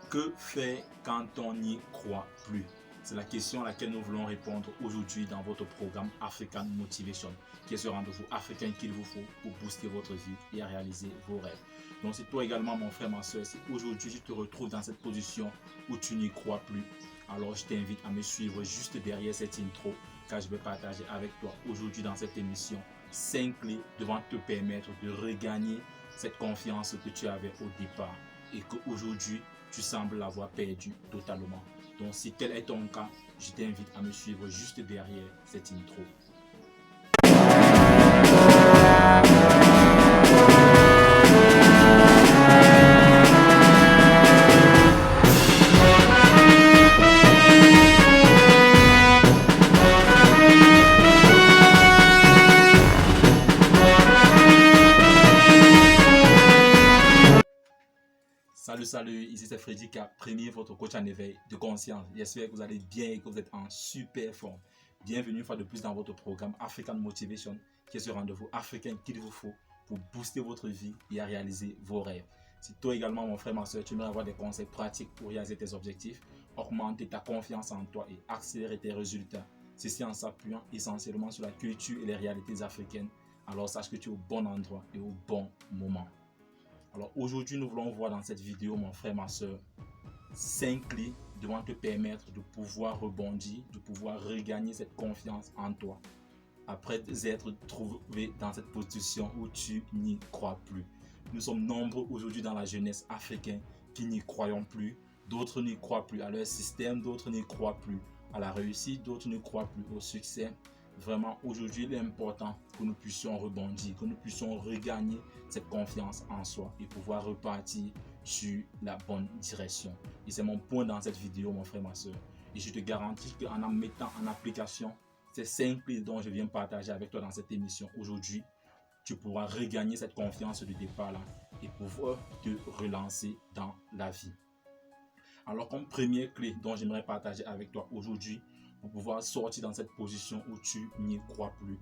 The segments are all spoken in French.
Que faire quand on n'y croit plus? C'est la question à laquelle nous voulons répondre aujourd'hui dans votre programme African Motivation, qui est ce rendez-vous africain qu'il vous faut pour booster votre vie et réaliser vos rêves. Donc c'est toi également mon frère, ma soeur, si aujourd'hui je te retrouve dans cette position où tu n'y crois plus, alors je t'invite à me suivre juste derrière cette intro, car je vais partager avec toi aujourd'hui dans cette émission 5 clés devant te permettre de regagner cette confiance que tu avais au départ et qu'aujourd'hui tu sembles l'avoir perdu totalement. Donc si tel est ton cas, je t'invite à me suivre juste derrière cette intro. Salut, ici c'est Freddy K, premier votre coach en éveil de conscience. J'espère que vous allez bien et que vous êtes en super forme. Bienvenue une fois de plus dans votre programme African Motivation, qui est ce rendez-vous africain qu'il vous faut pour booster votre vie et à réaliser vos rêves. Si toi également, mon frère, ma soeur, tu aimerais avoir des conseils pratiques pour réaliser tes objectifs, augmenter ta confiance en toi et accélérer tes résultats, ceci en s'appuyant essentiellement sur la culture et les réalités africaines, alors sache que tu es au bon endroit et au bon moment. Alors aujourd'hui, nous voulons voir dans cette vidéo, mon frère, ma soeur, 5 clés devant te permettre de pouvoir rebondir, de pouvoir regagner cette confiance en toi après être trouvé dans cette position où tu n'y crois plus. Nous sommes nombreux aujourd'hui dans la jeunesse africaine qui n'y croyons plus. D'autres n'y croient plus à leur système, d'autres n'y croient plus à la réussite, d'autres ne croient plus au succès. Vraiment, aujourd'hui, il est important que nous puissions rebondir, que nous puissions regagner cette confiance en soi et pouvoir repartir sur la bonne direction. Et c'est mon point dans cette vidéo, mon frère, ma soeur. Et je te garantis qu'en mettant en application ces 5 clés dont je viens partager avec toi dans cette émission aujourd'hui, tu pourras regagner cette confiance de départ là et pouvoir te relancer dans la vie. Alors, comme première clé dont j'aimerais partager avec toi aujourd'hui, pour pouvoir sortir dans cette position où tu n'y crois plus,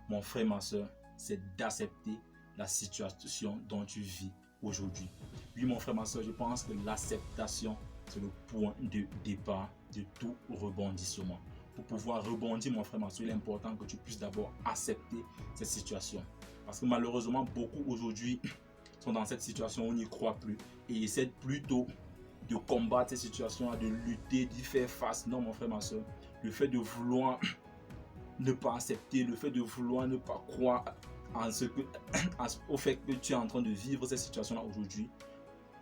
mon frère, ma soeur, c'est d'accepter la situation dont tu vis aujourd'hui. Oui, mon frère, ma soeur, je pense que l'acceptation, c'est le point de départ de tout rebondissement. Pour pouvoir rebondir, mon frère, ma soeur, il est important que tu puisses d'abord accepter cette situation. Parce que malheureusement, beaucoup aujourd'hui sont dans cette situation où ils n'y croient plus et essaient plutôt de combattre cette situation, de lutter, d'y faire face. Non, mon frère, ma soeur, le fait de vouloir ne pas accepter, le fait de vouloir ne pas croire au fait que tu es en train de vivre cette situation-là aujourd'hui,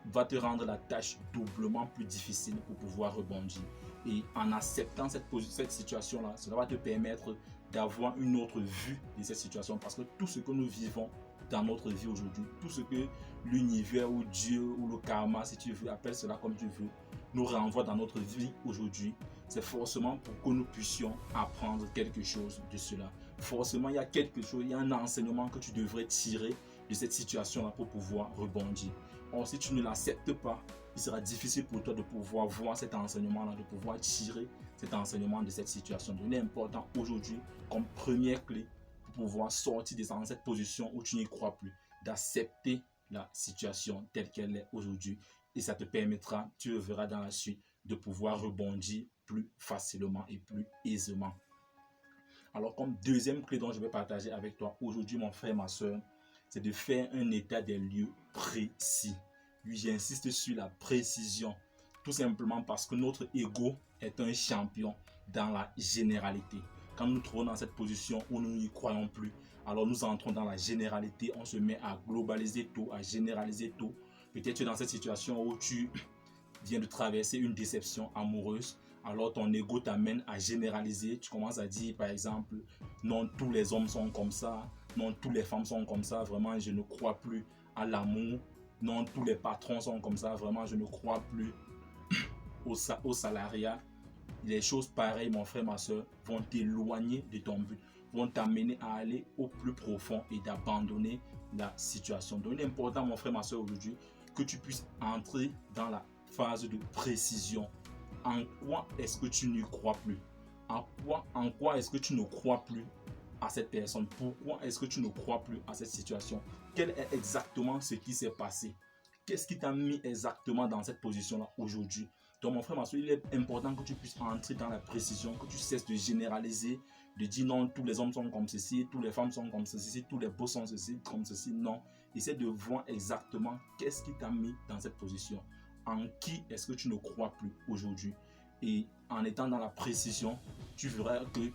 va te rendre la tâche doublement plus difficile pour pouvoir rebondir. Et en acceptant cette situation-là, cela va te permettre d'avoir une autre vue de cette situation. Parce que tout ce que nous vivons dans notre vie aujourd'hui, tout ce que l'univers ou Dieu ou le karma, si tu veux, appelle cela comme tu veux, nous renvoie dans notre vie aujourd'hui, c'est forcément pour que nous puissions apprendre quelque chose de cela. Forcément, il y a quelque chose, il y a un enseignement que tu devrais tirer de cette situation-là pour pouvoir rebondir. Or, si tu ne l'acceptes pas, il sera difficile pour toi de pouvoir voir cet enseignement-là, de pouvoir tirer cet enseignement de cette situation. Donc, il est important aujourd'hui, comme première clé, pour pouvoir sortir de cette position où tu n'y crois plus, d'accepter la situation telle qu'elle est aujourd'hui. Et ça te permettra, tu le verras dans la suite, de pouvoir rebondir plus facilement et plus aisément. Alors, comme deuxième clé dont je vais partager avec toi aujourd'hui, mon frère, ma soeur, c'est de faire un état des lieux précis. Oui, j'insiste sur la précision, tout simplement parce que notre ego est un champion dans la généralité. Quand nous nous trouvons dans cette position où nous n'y croyons plus, alors nous entrons dans la généralité, on se met à globaliser tout, à généraliser tout. Peut-être dans cette situation où tu viens de traverser une déception amoureuse, alors ton ego t'amène à généraliser. Tu commences à dire par exemple, non, tous les hommes sont comme ça, non, toutes les femmes sont comme ça, vraiment je ne crois plus à l'amour, non, tous les patrons sont comme ça, vraiment je ne crois plus au salariat. Les choses pareilles, mon frère, ma soeur, vont t'éloigner de ton but, vont t'amener à aller au plus profond et d'abandonner la situation. Donc il est important, mon frère, ma soeur, aujourd'hui, que tu puisses entrer dans la phase de précision. En quoi est-ce que tu n'y crois plus? En quoi est-ce que tu ne crois plus à cette personne? Pourquoi est-ce que tu ne crois plus à cette situation? Quel est exactement ce qui s'est passé? qu'est-ce qui t'a mis exactement dans cette position-là aujourd'hui? Donc, mon frère, ma soeur, il est important que tu puisses entrer dans la précision, que tu cesses de généraliser, de dire non, tous les hommes sont comme ceci, toutes les femmes sont comme ceci, tous les beaux sont ceci, comme ceci. Non. Essaie de voir exactement qu'est-ce qui t'a mis dans cette position. En qui est-ce que tu ne crois plus aujourd'hui? Et en étant dans la précision, tu verras que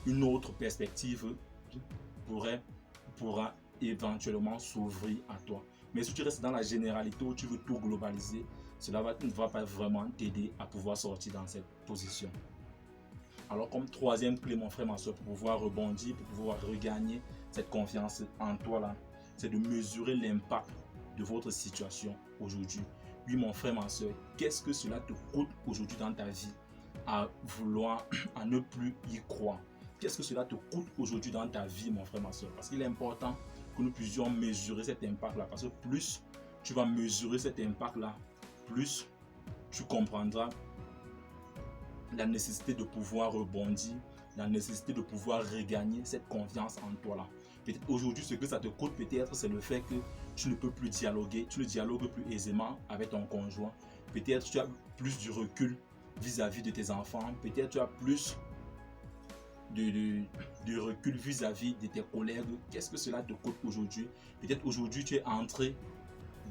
une autre perspective pourra éventuellement s'ouvrir à toi. Mais si tu restes dans la généralité où tu veux tout globaliser, cela ne va pas vraiment t'aider à pouvoir sortir dans cette position. Alors, comme troisième clé, mon frère, ma soeur, pour pouvoir rebondir, pour pouvoir regagner cette confiance en toi là, c'est de mesurer l'impact de votre situation aujourd'hui. Oui, mon frère, ma soeur, qu'est-ce que cela te coûte aujourd'hui dans ta vie à vouloir, à ne plus y croire? Qu'est-ce que cela te coûte aujourd'hui dans ta vie, mon frère, ma soeur? Parce qu'il est important que nous puissions mesurer cet impact-là. Parce que plus tu vas mesurer cet impact-là, plus tu comprendras la nécessité de pouvoir rebondir, la nécessité de pouvoir regagner cette confiance en toi-là. Peut-être aujourd'hui, ce que ça te coûte, peut-être, c'est le fait que tu ne peux plus dialoguer, tu ne dialogues plus aisément avec ton conjoint. Peut-être tu as plus du recul vis-à-vis de tes enfants. Peut-être tu as plus de recul vis-à-vis de tes collègues. Qu'est-ce que cela te coûte aujourd'hui? Peut-être aujourd'hui, tu es entré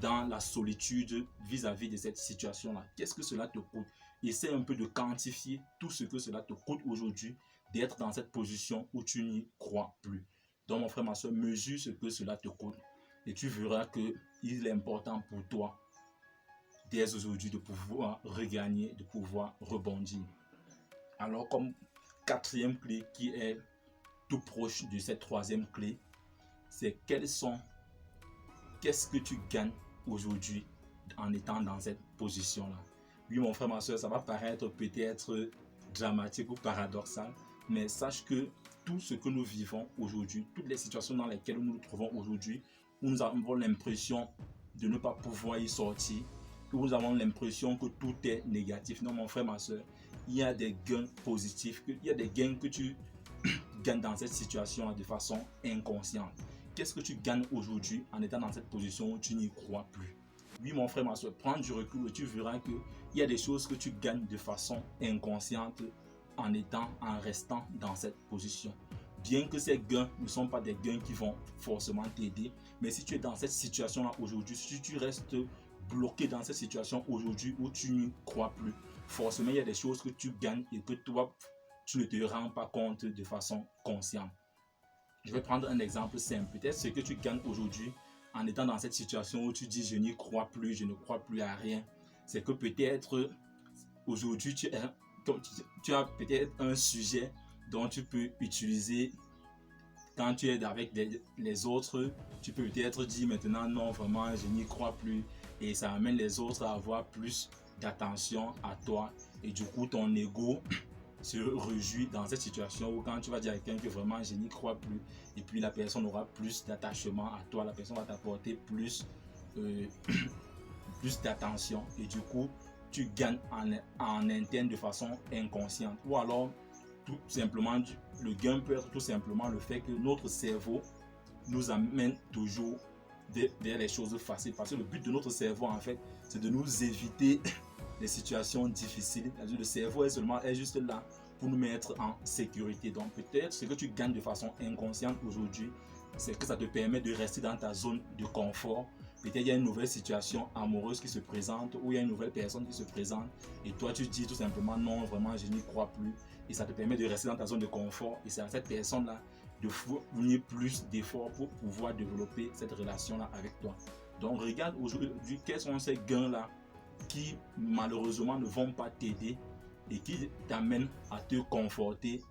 dans la solitude vis-à-vis de cette situation-là. Qu'est-ce que cela te coûte? Essaie un peu de quantifier tout ce que cela te coûte aujourd'hui d'être dans cette position où tu n'y crois plus. Donc, mon frère, ma soeur, mesure ce que cela te coûte et tu verras qu'il est important pour toi dès aujourd'hui de pouvoir regagner, de pouvoir rebondir. Alors, comme quatrième clé qui est tout proche de cette troisième clé, c'est qu'est-ce que tu gagnes aujourd'hui en étant dans cette position-là. Oui, mon frère, ma soeur, ça va paraître peut-être dramatique ou paradoxal, mais sache que tout ce que nous vivons aujourd'hui, toutes les situations dans lesquelles nous nous trouvons aujourd'hui, où nous avons l'impression de ne pas pouvoir y sortir, où nous avons l'impression que tout est négatif. Non, mon frère, ma soeur, il y a des gains positifs, il y a des gains que tu gagnes dans cette situation de façon inconsciente. Qu'est-ce que tu gagnes aujourd'hui en étant dans cette position où tu n'y crois plus? Oui, mon frère, ma soeur, prends du recul et tu verras qu'il y a des choses que tu gagnes de façon inconsciente en restant dans cette position. Bien que ces gains ne sont pas des gains qui vont forcément t'aider, mais si tu es dans cette situation-là aujourd'hui, si tu restes bloqué dans cette situation aujourd'hui où tu n'y crois plus, forcément, il y a des choses que tu gagnes et que toi, tu ne te rends pas compte de façon consciente. Je vais prendre un exemple simple. Peut-être ce que tu gagnes aujourd'hui en étant dans cette situation où tu dis je n'y crois plus, je ne crois plus à rien, c'est que peut-être aujourd'hui tu as peut-être un sujet dont tu peux utiliser quand tu es avec les autres. Tu peux peut-être dire maintenant non, vraiment je n'y crois plus, et ça amène les autres à avoir plus d'attention à toi, et du coup ton ego se réjouit dans cette situation où quand tu vas dire à quelqu'un que vraiment je n'y crois plus, et puis la personne aura plus d'attachement à toi, la personne va t'apporter plus d'attention, et du coup tu gagnes en interne de façon inconsciente. Ou alors tout simplement, le gain peut être tout simplement le fait que notre cerveau nous amène toujours vers les choses faciles, parce que le but de notre cerveau en fait c'est de nous éviter les situations difficiles. Le cerveau est juste là pour nous mettre en sécurité. Donc peut-être ce que tu gagnes de façon inconsciente aujourd'hui, c'est que ça te permet de rester dans ta zone de confort. Peut-être il y a une nouvelle situation amoureuse qui se présente, ou il y a une nouvelle personne qui se présente, et toi tu dis tout simplement non, vraiment je n'y crois plus, et ça te permet de rester dans ta zone de confort, et c'est à cette personne là de fournir plus d'efforts pour pouvoir développer cette relation là avec toi. Donc regarde aujourd'hui quels sont ces gains là qui malheureusement ne vont pas t'aider et qui t'amènent à te conforter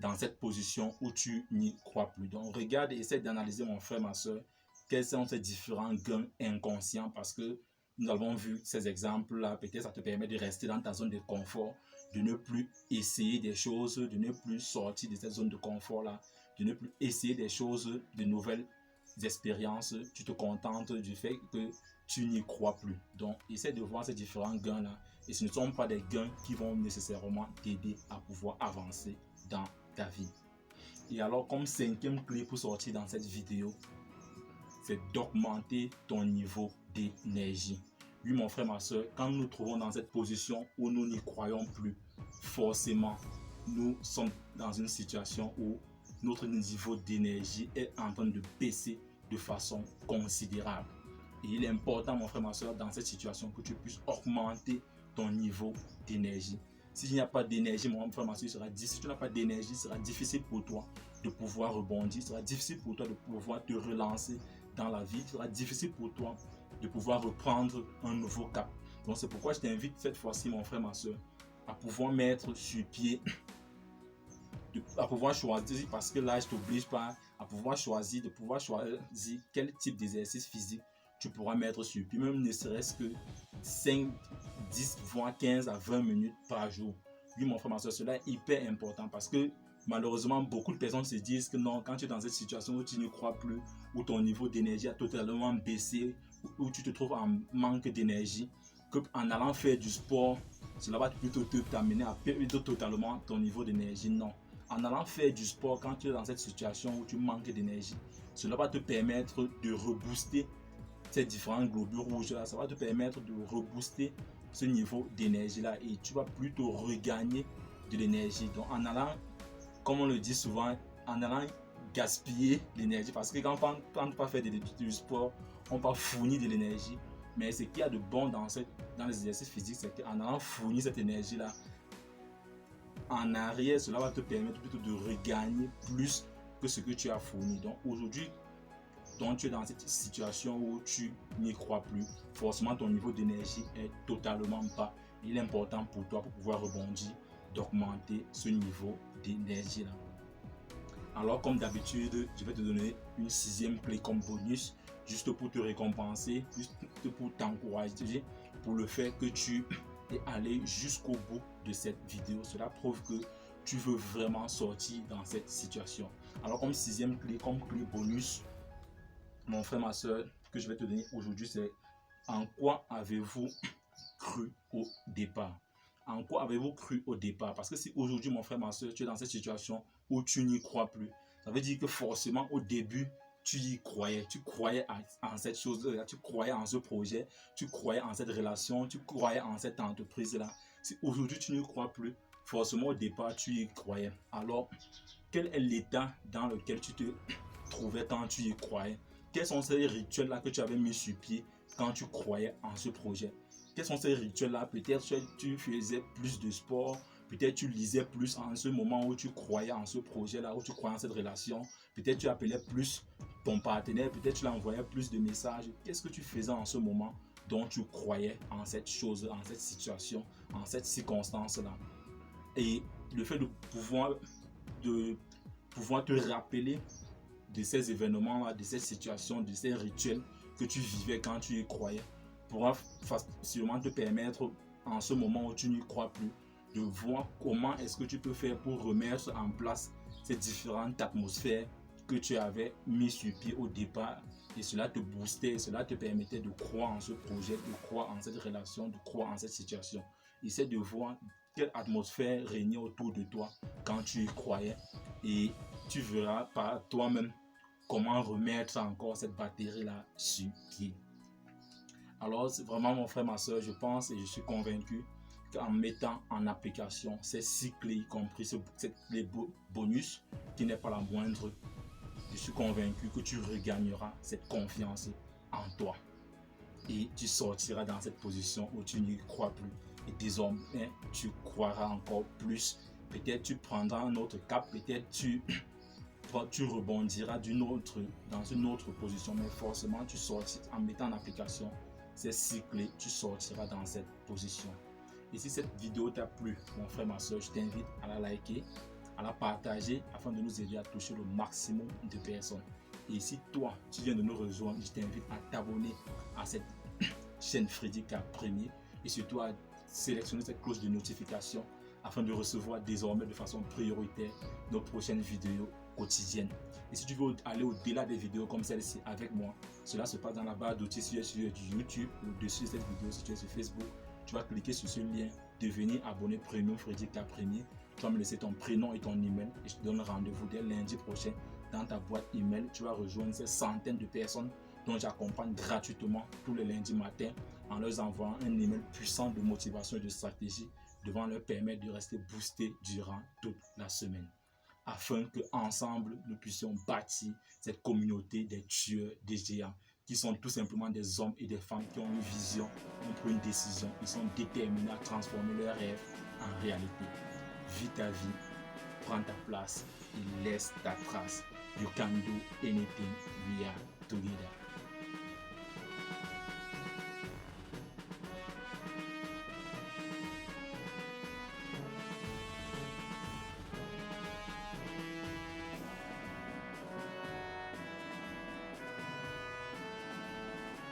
dans cette position où tu n'y crois plus. Donc regarde et essaie d'analyser, mon frère, ma soeur, quels sont ces différents gains inconscients, parce que nous avons vu ces exemples là. Peut-être ça te permet de rester dans ta zone de confort, de ne plus essayer des choses, de ne plus sortir de cette zone de confort là, de ne plus essayer des choses, de nouvelles expériences. Tu te contentes du fait que tu n'y crois plus. Donc essaie de voir ces différents gains là, et ce ne sont pas des gains qui vont nécessairement t'aider à pouvoir avancer dans ta vie. Et alors, comme cinquième clé pour sortir dans cette vidéo, c'est d'augmenter ton niveau d'énergie. Oui, mon frère, ma soeur, quand nous nous trouvons dans cette position où nous n'y croyons plus, forcément, nous sommes dans une situation où notre niveau d'énergie est en train de baisser de façon considérable. Et il est important, mon frère, ma soeur, dans cette situation, que tu puisses augmenter ton niveau d'énergie. Si il n'y a pas d'énergie, mon frère, ma soeur, si tu n'as pas d'énergie, il sera difficile pour toi de pouvoir rebondir, il sera difficile pour toi de pouvoir te relancer dans la vie, il sera difficile pour toi de pouvoir reprendre un nouveau cap. Donc c'est pourquoi je t'invite cette fois-ci, mon frère, ma soeur, à pouvoir mettre sur pied, à pouvoir choisir, parce que là je t'oblige pas à pouvoir choisir, quel type d'exercice physique tu pourras mettre sur pied, même ne serait-ce que 5, 10, voire 15 à 20 minutes par jour. Oui, mon frère, ma soeur, cela est hyper important parce que malheureusement, beaucoup de personnes se disent que non, quand tu es dans cette situation où tu ne crois plus, où ton niveau d'énergie a totalement baissé, où tu te trouves en manque d'énergie, qu'en allant faire du sport, cela va plutôt t'amener à perdre totalement ton niveau d'énergie. Non. En allant faire du sport, quand tu es dans cette situation où tu manques d'énergie, cela va te permettre de rebooster ces différents globules rouges là, ça va te permettre de rebooster ce niveau d'énergie là et tu vas plutôt regagner de l'énergie. Donc en allant, comme on le dit souvent, en allant gaspiller l'énergie, parce que quand on ne peut pas faire du sport, on peut fournir de l'énergie, mais ce qu'il y a de bon dans les exercices physiques, c'est qu'en allant fournir cette énergie là en arrière, cela va te permettre plutôt de regagner plus que ce que tu as fourni. Donc aujourd'hui, donc tu es dans cette situation où tu n'y crois plus, forcément ton niveau d'énergie est totalement bas. Il est important pour toi, pour pouvoir rebondir, d'augmenter ce niveau d'énergie là. Alors comme d'habitude, je vais te donner une 6e clé comme bonus, juste pour te récompenser, juste pour t'encourager, pour le fait que tu es allé jusqu'au bout de cette vidéo. Cela prouve que tu veux vraiment sortir dans cette situation. Alors comme 6e clé, comme clé bonus, mon frère, ma soeur, que je vais te donner aujourd'hui, c'est en quoi avez-vous cru au départ? En quoi avez-vous cru au départ? Parce que si aujourd'hui, mon frère, ma soeur, tu es dans cette situation où tu n'y crois plus, ça veut dire que forcément, au début, tu y croyais. Tu croyais en cette chose-là, tu croyais en ce projet, tu croyais en cette relation, tu croyais en cette entreprise-là. Si aujourd'hui, tu n'y crois plus, forcément, au départ, tu y croyais. Alors, quel est l'état dans lequel tu te trouvais quand tu y croyais? Quels sont ces rituels-là que tu avais mis sur pied quand tu croyais en ce projet? Quels sont ces rituels-là? Peut-être tu faisais plus de sport, peut-être tu lisais plus en ce moment où tu croyais en ce projet-là, où tu croyais en cette relation. Peut-être tu appelais plus ton partenaire, peut-être tu lui envoyais plus de messages. Qu'est-ce que tu faisais en ce moment dont tu croyais en cette chose, en cette situation, en cette circonstance-là? Et le fait de pouvoir te rappeler de ces événements-là, de ces situations, de ces rituels que tu vivais quand tu y croyais, pourra facilement te permettre, en ce moment où tu n'y crois plus, de voir comment est-ce que tu peux faire pour remettre en place ces différentes atmosphères que tu avais mis sur pied au départ, et cela te boostait, cela te permettait de croire en ce projet, de croire en cette relation, de croire en cette situation. Essaie de voir quelle atmosphère régnait autour de toi quand tu y croyais, et tu verras par toi-même comment remettre encore cette batterie-là sur pied. Alors, c'est vraiment, mon frère, ma soeur, je pense et je suis convaincu qu'en mettant en application ces 6 clés, y compris cette clé bonus, qui n'est pas la moindre, je suis convaincu que tu regagneras cette confiance en toi. Et tu sortiras dans cette position où tu n'y crois plus. Et désormais, tu croiras encore plus. Peut-être tu prendras un autre cap, peut-être tu rebondiras dans une autre position, mais forcément tu sortiras en mettant en application ces 6 clés, tu sortiras dans cette position. Et si cette vidéo t'a plu, mon frère, ma soeur, je t'invite à la liker, à la partager afin de nous aider à toucher le maximum de personnes. Et si toi, tu viens de nous rejoindre, je t'invite à t'abonner à cette chaîne Freddy K Premier et surtout à sélectionner cette cloche de notification afin de recevoir désormais de façon prioritaire nos prochaines vidéos quotidiennes. Et si tu veux aller au-delà des vidéos comme celle-ci avec moi, cela se passe dans la barre d'outils si tu es sur YouTube ou dessus de cette vidéo, si tu es sur Facebook, tu vas cliquer sur ce lien, devenir abonné premium Freddy K Premier. Tu vas me laisser ton prénom et ton email et je te donne rendez-vous dès lundi prochain dans ta boîte email. Tu vas rejoindre ces centaines de personnes dont j'accompagne gratuitement tous les lundis matins en leur envoyant un email puissant de motivation et de stratégie devant leur permettre de rester boostés durant toute la semaine, afin qu'ensemble, nous puissions bâtir cette communauté des tueurs, des géants, qui sont tout simplement des hommes et des femmes qui ont une vision, ont pris une décision, ils sont déterminés à transformer leurs rêves en réalité. Vis ta vie, prends ta place et laisse ta trace. You can do anything, we are together.